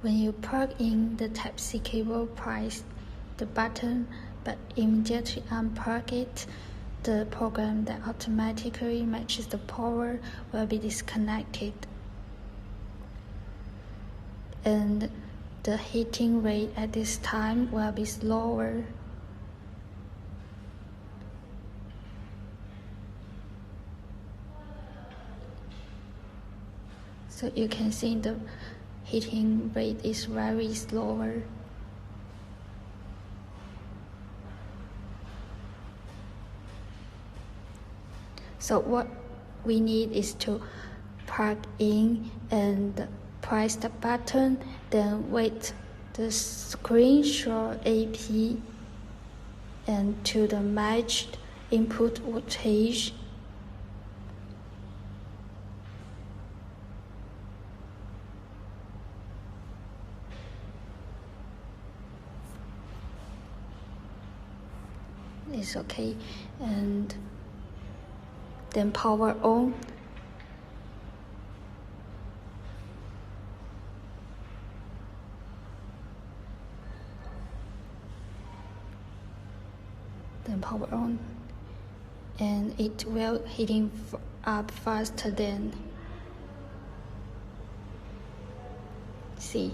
When you plug in the Type-C cable, press the button but immediately unplug it, the program that automatically matches the power will be disconnected. And the heating rate at this time will be slower. So you can see the heating rate is very slower. So what we need is to plug in and press the button, then wait the screen show AP and to the matched input voltage. It's okay, and then power on. Then power on, and it will heating up faster than see.